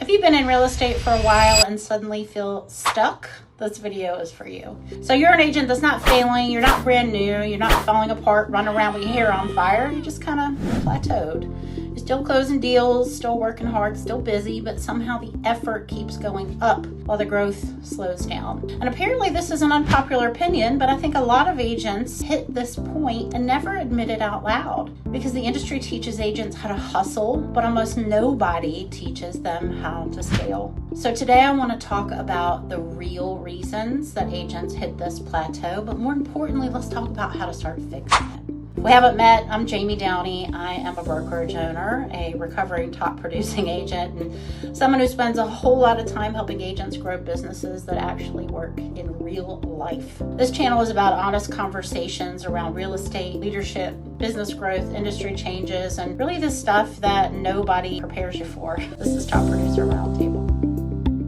If you've been in real estate for a while and suddenly feel stuck, this video is for you. So you're an agent that's not failing, you're not brand new, you're not falling apart, running around with your hair on fire, you're just kind of plateaued. You're still closing deals, still working hard, still busy, but somehow the effort keeps going up while the growth slows down. And apparently this is an unpopular opinion, but I think a lot of agents hit this point and never admit it out loud because the industry teaches agents how to hustle, but almost nobody teaches them how to scale. So today I want to talk about the real reasons that agents hit this plateau, but more importantly, let's talk about how to start fixing it. If we haven't met, I'm Jamie Downey. I am a brokerage owner, a recovering top producing agent, and someone who spends a whole lot of time helping agents grow businesses that actually work in real life. This channel is about honest conversations around real estate, leadership, business growth, industry changes, and really the stuff that nobody prepares you for. This is Top Producer Roundtable.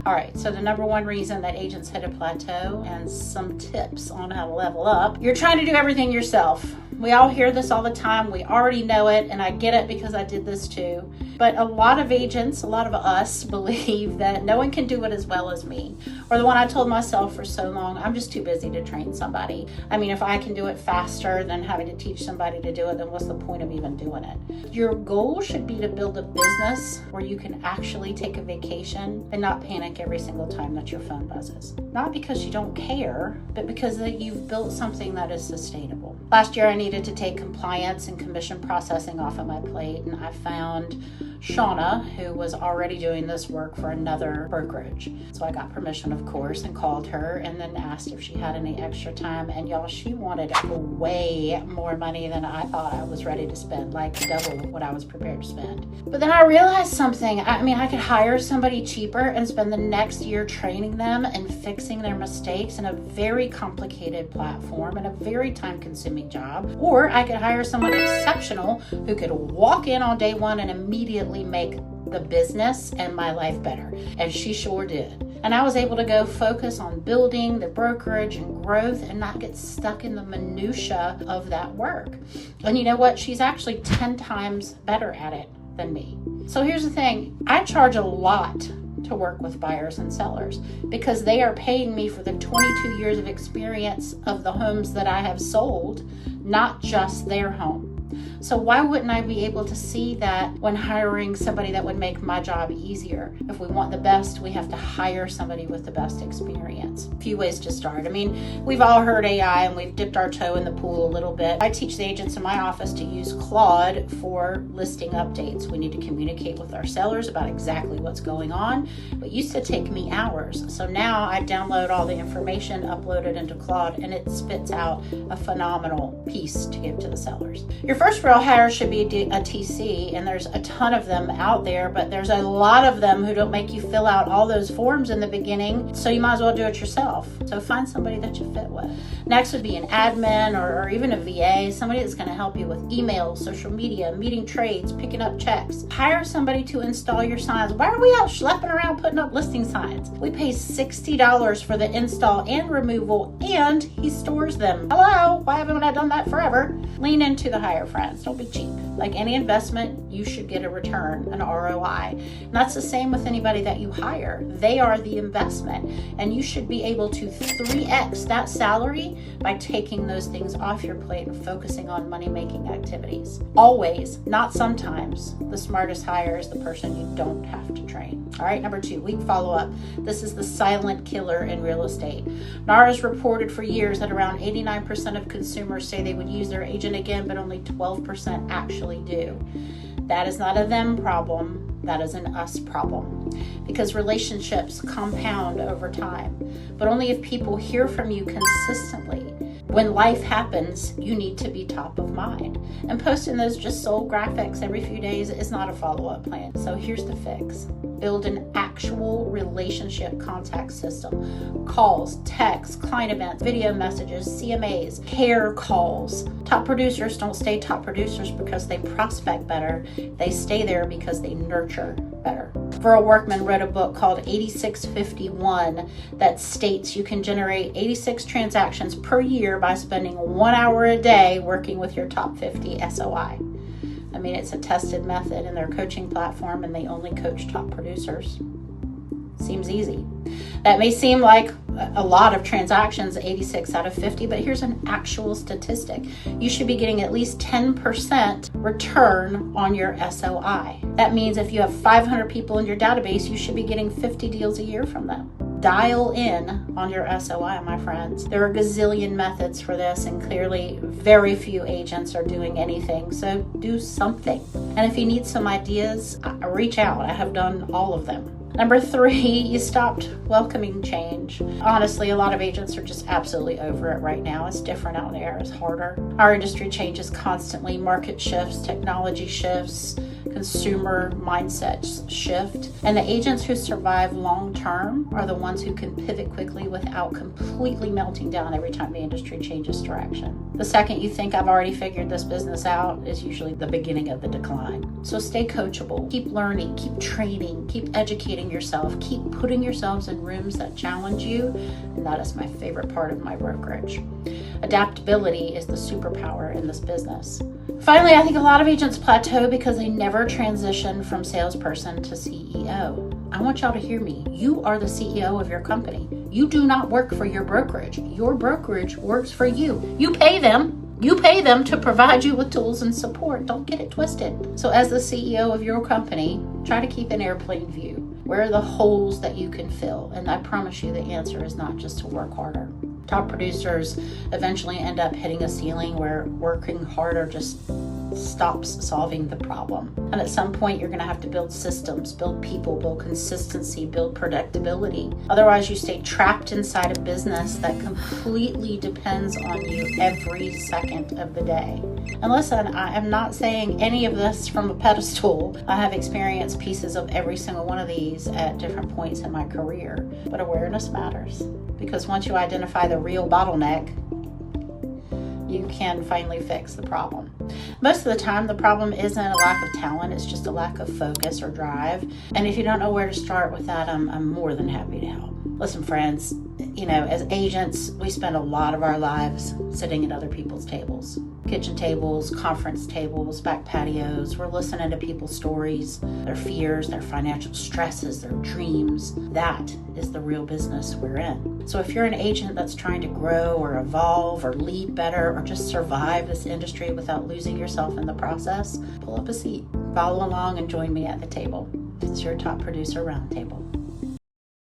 All right, so the number one reason that agents hit a plateau and some tips on how to level up. You're trying to do everything yourself. We all hear this all the time. We already know it, and I get it because I did this too. But a lot of agents, a lot of us believe that no one can do it as well as me. Or the one I told myself for so long, I'm just too busy to train somebody. I mean, if I can do it faster than having to teach somebody to do it, then what's the point of even doing it? Your goal should be to build a business where you can actually take a vacation and not panic every single time that your phone buzzes. Not because you don't care, but because that you've built something that is sustainable. Last year, I needed to take compliance and commission processing off of my plate, and I found Shauna, who was already doing this work for another brokerage. So I got permission, of course, and called her and then asked if she had any extra time. And y'all, she wanted way more money than I thought I was ready to spend, like double what I was prepared to spend. But then I realized something. I could hire somebody cheaper and spend the next year training them and fixing their mistakes in a very complicated platform and a very time-consuming job. Or I could hire someone exceptional who could walk in on day one and immediately make the business and my life better. And she sure did. And I was able to go focus on building the brokerage and growth and not get stuck in the minutia of that work. And you know what? She's actually 10 times better at it than me. So here's the thing. I charge a lot to work with buyers and sellers because they are paying me for the 22 years of experience of the homes that I have sold, not just their home. So why wouldn't I be able to see that when hiring somebody that would make my job easier? If we want the best, we have to hire somebody with the best experience. A few ways to start. We've all heard AI and we've dipped our toe in the pool a little bit. I teach the agents in my office to use Claude for listing updates. We need to communicate with our sellers about exactly what's going on. It used to take me hours. So now I download all the information, upload it into Claude, and it spits out a phenomenal piece to give to the sellers. Your first real hire should be a TC, and there's a ton of them out there, but there's a lot of them who don't make you fill out all those forms in the beginning, so you might as well do it yourself. So find somebody that you fit with. Next would be an admin or even a VA, somebody that's going to help you with emails, social media, meeting trades, picking up checks. Hire somebody to install your signs. Why are we out schlepping around putting up listing signs? We pay $60 for the install and removal, and he stores them. Hello, why haven't I done that forever? Lean into the hire, friends. Don't be cheap. Like any investment, you should get a return, an ROI. And that's the same with anybody that you hire. They are the investment, and you should be able to 3x that salary by taking those things off your plate and focusing on money-making activities. Always, not sometimes, the smartest hire is the person you don't have to train. All right, number 2, weak follow-up. This is the silent killer in real estate. NAR has reported for years that around 89% of consumers say they would use their agent again, but only 12% actually do. That is not a them problem, that is an us problem. Because relationships compound over time, but only if people hear from you consistently. When life happens, you need to be top of mind. And posting those just sold graphics every few days is not a follow-up plan. So here's the fix. Build an actual relationship contact system. Calls, texts, client events, video messages, CMAs, care calls. Top producers don't stay top producers because they prospect better. They stay there because they nurture better. Burl Workman wrote a book called 8651 that states you can generate 86 transactions per year by spending 1 hour a day working with your top 50 SOI. It's a tested method in their coaching platform, and they only coach top producers. Seems easy. That may seem like a lot of transactions, 86 out of 50, but here's an actual statistic. You should be getting at least 10% return on your SOI. That means if you have 500 people in your database, you should be getting 50 deals a year from them. Dial in on your SOI, my friends. There are a gazillion methods for this, and clearly very few agents are doing anything, so do something. And if you need some ideas, reach out. I have done all of them. Number 3, you stopped welcoming change. Honestly, a lot of agents are just absolutely over it right now. It's different out there. It's harder. Our industry changes constantly. Market shifts, technology shifts, consumer mindsets shift. And the agents who survive long term are the ones who can pivot quickly without completely melting down every time the industry changes direction. The second you think I've already figured this business out is usually the beginning of the decline. So stay coachable, keep learning, keep training, keep educating yourself, keep putting yourselves in rooms that challenge you, and that is my favorite part of my brokerage. Adaptability is the superpower in this business. Finally, I think a lot of agents plateau because they never transition from salesperson to CEO. I want y'all to hear me. You are the CEO of your company. You do not work for your brokerage. Your brokerage works for you. You pay them. You pay them to provide you with tools and support. Don't get it twisted. So as the CEO of your company, try to keep an airplane view. Where are the holes that you can fill? And I promise you the answer is not just to work harder. Top producers eventually end up hitting a ceiling where working harder just stops solving the problem. And at some point, you're going to have to build systems, build people, build consistency, build predictability. Otherwise, you stay trapped inside a business that completely depends on you every second of the day. And listen, I am not saying any of this from a pedestal. I have experienced pieces of every single one of these at different points in my career. But awareness matters, because once you identify the real bottleneck, you can finally fix the problem. Most of the time, the problem isn't a lack of talent, it's just a lack of focus or drive. And if you don't know where to start with that, I'm more than happy to help. Listen, friends, as agents, we spend a lot of our lives sitting at other people's tables. Kitchen tables, conference tables, back patios. We're listening to people's stories, their fears, their financial stresses, their dreams. That is the real business we're in. So if you're an agent that's trying to grow or evolve or lead better or just survive this industry without losing yourself in the process, pull up a seat, follow along, and join me at the table. It's your Top Producer Roundtable.